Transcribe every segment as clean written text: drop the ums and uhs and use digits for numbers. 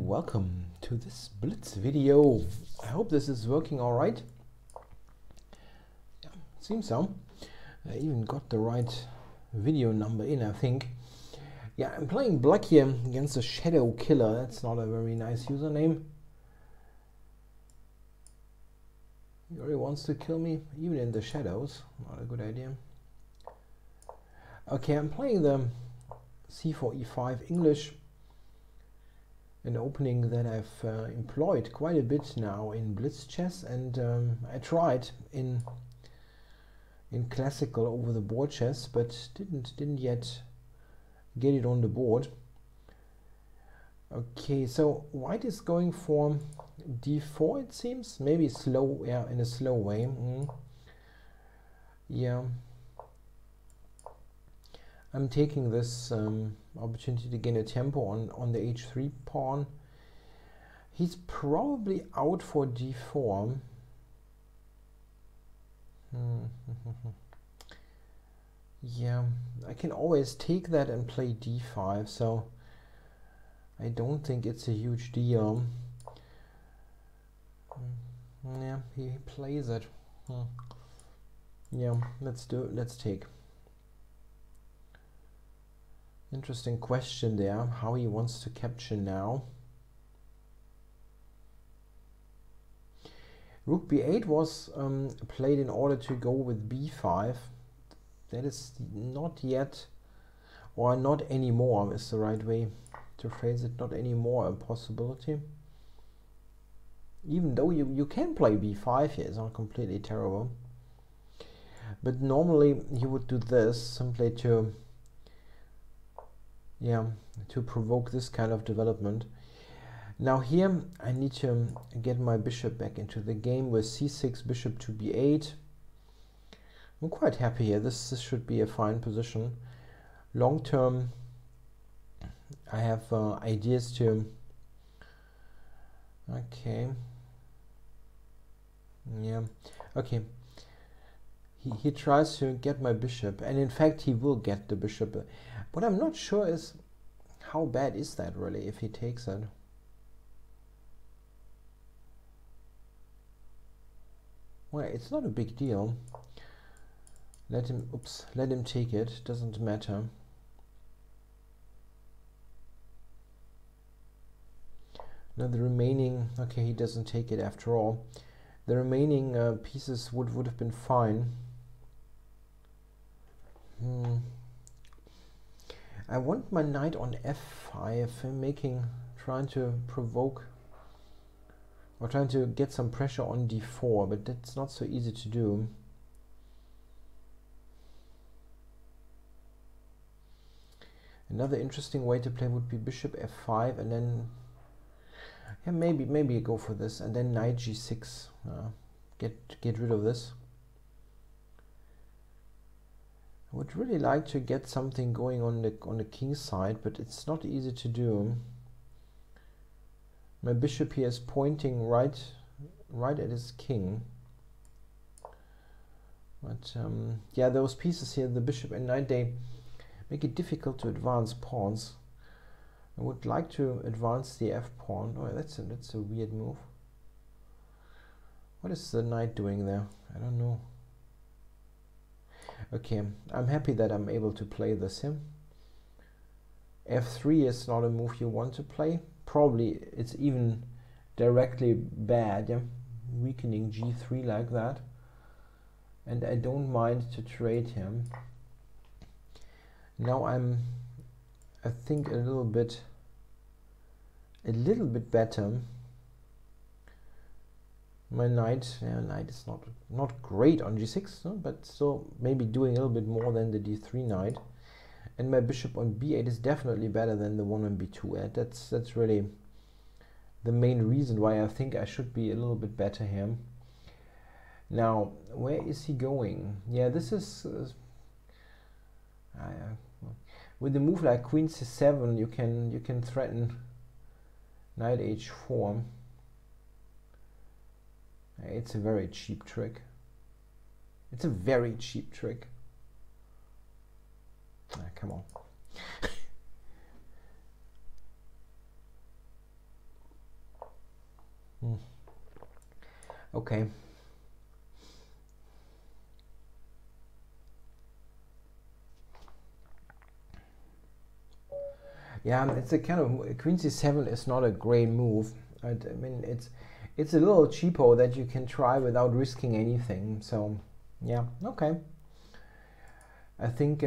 welcome to this Blitz video. I hope this is working all right. Yeah, seems so. I even got the right video number in, I think. Yeah, I'm playing black here against a shadow killer. That's not a very nice username. He really wants to kill me, even in the shadows. Not a good idea. Okay, I'm playing the c4 e5 English, an opening that I've employed quite a bit now in Blitz Chess, and I tried in classical over the board chess, but didn't yet get it on the board. Okay, so white is going for d4, it seems, maybe slow, yeah, in a slow way. Yeah, I'm taking this opportunity to gain a tempo on the h3 pawn. He's probably out for d4. Yeah, I can always take that and play d5, so I don't think it's a huge deal. Yeah, he plays it. Yeah, let's do it. Let's take. Interesting question there, how he wants to capture now. Rook b8 was played in order to go with b5. That is not yet, or not anymore is the right way to phrase it, not anymore a possibility. Even though you can play b5 here, it's not completely terrible. But normally you would do this simply to, yeah, to provoke this kind of development. Now here I need to get my bishop back into the game with c6, bishop to b8. I'm quite happy here. This should be a fine position. Long term, I have ideas to. Okay. Yeah. Okay. He tries to get my bishop, and in fact he will get the bishop. What I'm not sure is how bad is that really if he takes it. Well, it's not a big deal. Let him take it, doesn't matter. Now the remaining, okay, he doesn't take it after all. The remaining pieces would have been fine. I want my knight on f5, trying to provoke, or trying to get some pressure on d4, but that's not so easy to do. Another interesting way to play would be bishop f5, and then, yeah, maybe go for this, and then knight g6. Get rid of this. I would really like to get something going on the king side, but it's not easy to do. My bishop here is pointing right at his king. But yeah, those pieces here, the bishop and knight, they make it difficult to advance pawns. I would like to advance the f pawn. Oh, that's a weird move. What is the knight doing there? I don't know. Okay, I'm happy that I'm able to play this here. f3 is not a move you want to play. Probably it's even directly bad, yeah? Weakening g3 like that. And I don't mind to trade him. Now I think a little bit better. My knight is not great on g6, no? But still maybe doing a little bit more than the d3 knight. And my bishop on b8 is definitely better than the one on b2. That's really the main reason why I think I should be a little bit better here. Now, where is he going? Yeah, this is with a move like queen c7, you can threaten knight h4. It's a very cheap trick. It's a very cheap trick. Come on. Okay. Yeah, it's a kind of queen c7 is not a great move. I mean, it's a little cheapo that you can try without risking anything. So, yeah, okay. I think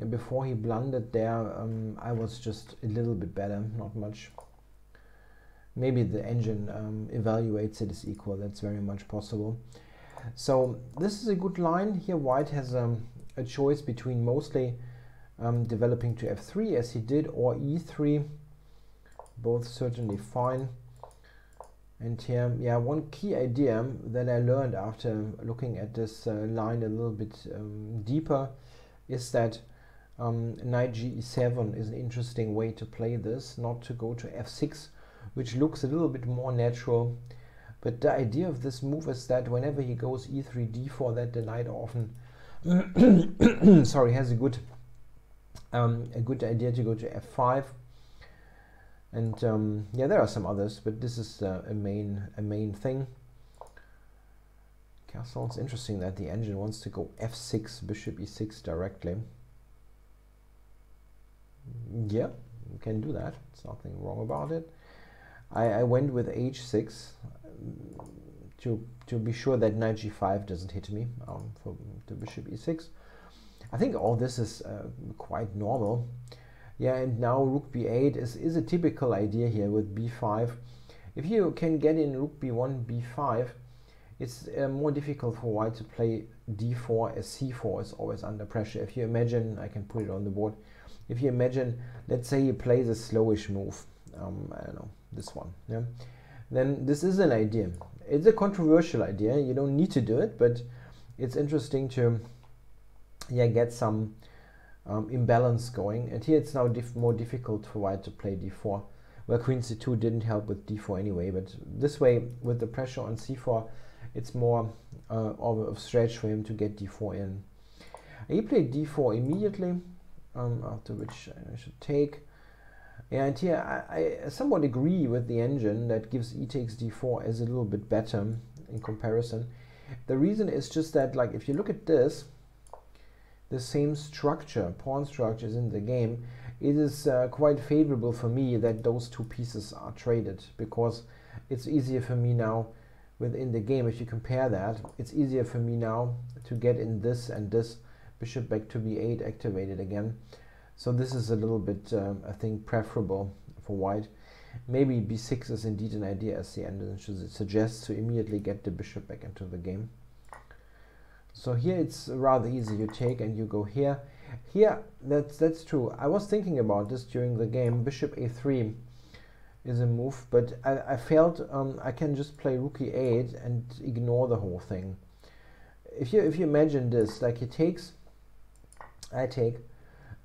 before he blundered there, I was just a little bit better, not much. Maybe the engine evaluates it as equal. That's very much possible. So this is a good line. Here white has a choice between mostly developing to f3 as he did, or e3. Both certainly fine. And here, yeah, one key idea that I learned after looking at this line a little bit deeper is that knight ge7 is an interesting way to play this, not to go to f6, which looks a little bit more natural. But the idea of this move is that whenever he goes e3, d4, that the knight often sorry, has a good idea to go to f5. And yeah, there are some others, but this is a main thing. Castle, it's interesting that the engine wants to go f6, bishop e6 directly. Yeah, you can do that. There's nothing wrong about it. I went with h6 to be sure that knight g5 doesn't hit me for the bishop e6. I think all this is quite normal. Yeah, and now rook b8 is a typical idea here with b5. If you can get in rook b1, b5, it's more difficult for white to play d4 as c4 is always under pressure. If you imagine, I can put it on the board, if you imagine, let's say he plays a slowish move, I don't know, this one, yeah, then this is an idea. It's a controversial idea, you don't need to do it, but it's interesting to get some imbalance going. And here it's now more difficult for white to play d4. Well, queen c2 didn't help with d4 anyway, but this way, with the pressure on c4, it's more of a stretch for him to get d4 in. He played d4 immediately, after which I should take. And here I somewhat agree with the engine that gives e takes d4 as a little bit better in comparison. The reason is just that, like, if you look at this, the same structure, pawn structures in the game, it is quite favorable for me that those two pieces are traded, because it's easier for me now within the game. If you compare that, it's easier for me now to get in this and this, bishop back to b8 activated again. So this is a little bit, I think, preferable for white. Maybe b6 is indeed an idea, as the engine suggests, to immediately get the bishop back into the game. So here it's rather easy. You take and you go here. Here, that's true. I was thinking about this during the game. Bishop a3 is a move, but I felt I can just play rook e8 and ignore the whole thing. If you imagine this, like he takes, I take,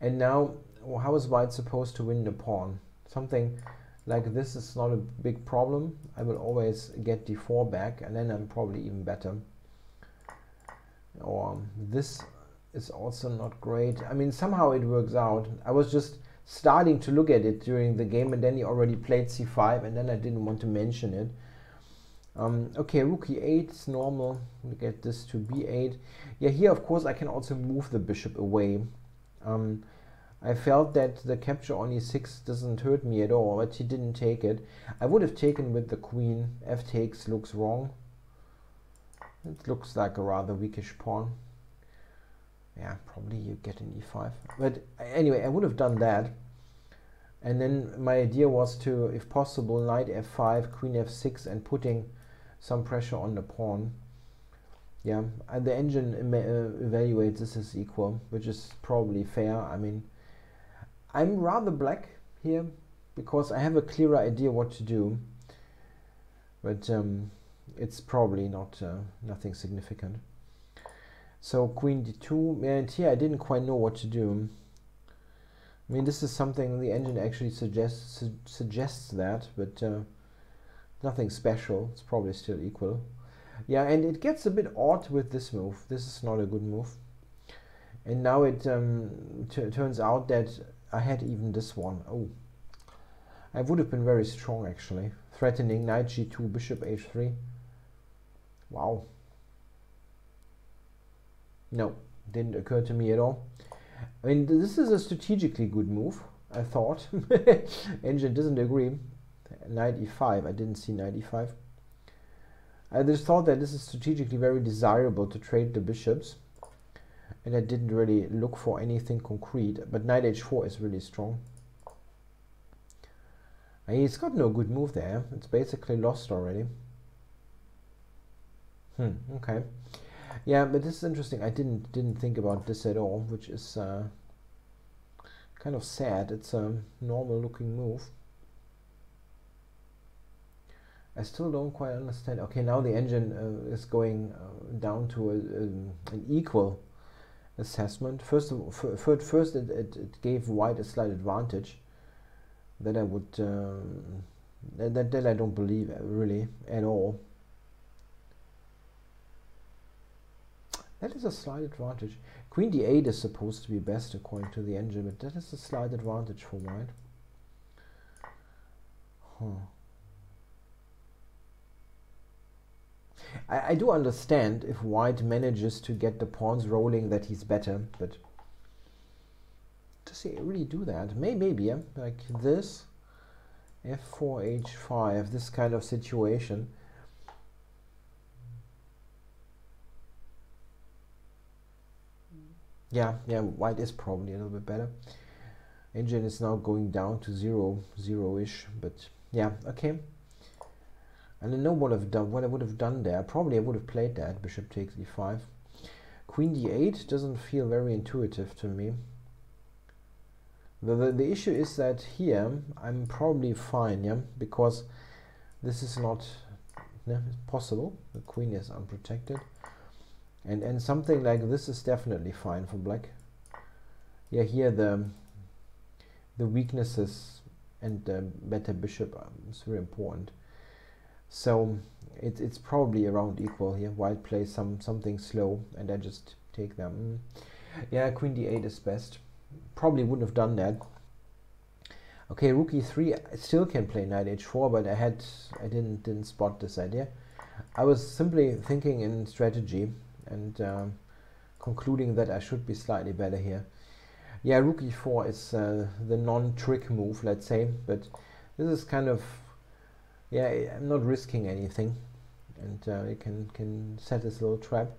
and now how is white supposed to win the pawn? Something like this is not a big problem. I will always get d4 back, and then I'm probably even better. Or this is also not great. I mean, somehow it works out. I was just starting to look at it during the game, and then he already played c5, and then I didn't want to mention it. Okay, rook e8 is normal. We get this to b8. Yeah, here of course I can also move the bishop away. I felt that the capture on e6 doesn't hurt me at all, but he didn't take it. I would have taken with the queen. F takes looks wrong. It looks like a rather weakish pawn. Yeah, probably you get an e5. But anyway, I would have done that. And then my idea was to, if possible, knight f5, queen f6, and putting some pressure on the pawn. Yeah, and the engine evaluates this as equal, which is probably fair. I mean, I'm rather black here because I have a clearer idea what to do. But it's probably not nothing significant. So queen d2, and here I didn't quite know what to do. I mean, this is something the engine actually suggests that, but nothing special. It's probably still equal. Yeah, and it gets a bit odd with this move. This is not a good move. And now it turns out that I had even this one. Oh, I would have been very strong actually. Threatening knight g2, bishop h3. Wow. No, didn't occur to me at all. I mean, this is a strategically good move, I thought. Engine doesn't agree. Knight e5. I didn't see knight e5. I just thought that this is strategically very desirable to trade the bishops. And I didn't really look for anything concrete. But knight h4 is really strong. He's got no good move there. It's basically lost already. Okay. Yeah, but this is interesting. I didn't think about this at all, which is kind of sad. It's a normal looking move. I still don't quite understand. Okay, now the engine is going down to an equal assessment. First it gave white a slight advantage. That I would that I don't believe really at all. That is a slight advantage. Queen d8 is supposed to be best according to the engine, but that is a slight advantage for white. I do understand if white manages to get the pawns rolling that he's better, but does he really do that? Maybe, yeah, like this, f4, h5, this kind of situation. Yeah, white is probably a little bit better. Engine is now going down to 0-ish, but yeah, okay. I don't know what I would have done there. Probably I would have played that. Bishop takes e5. Queen d8 doesn't feel very intuitive to me. The issue is that here I'm probably fine, yeah, because this is not possible. The queen is unprotected. And something like this is definitely fine for black. Yeah, here the weaknesses and the better bishop is very important. So it's probably around equal here. White plays something slow, and I just take them. Yeah, queen d8 is best. Probably wouldn't have done that. Okay, rook e3. I still can play knight h4, but I didn't spot this idea. I was simply thinking in strategy and concluding that I should be slightly better here. Yeah, rook e4 is the non-trick move, let's say, but this is kind of, yeah, I'm not risking anything, and it can set this little trap.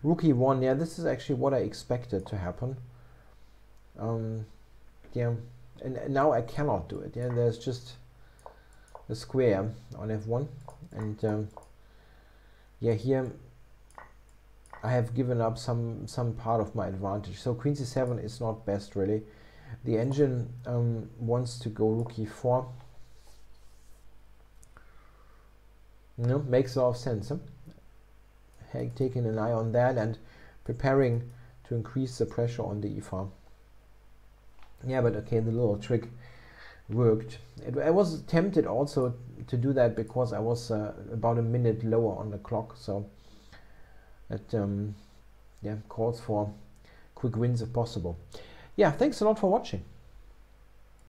Rook e1, yeah, this is actually what I expected to happen. Yeah, and now I cannot do it. Yeah, there's just a square on f1, and yeah, here I have given up some part of my advantage. So queen c7 is not best really. The engine wants to go rook e4. No, makes a lot of sense. Huh? Taking an eye on that and preparing to increase the pressure on the e-file. Yeah, but okay, the little trick worked. I was tempted also to do that because I was about a minute lower on the clock, so that yeah, calls for quick wins if possible. Yeah, thanks a lot for watching.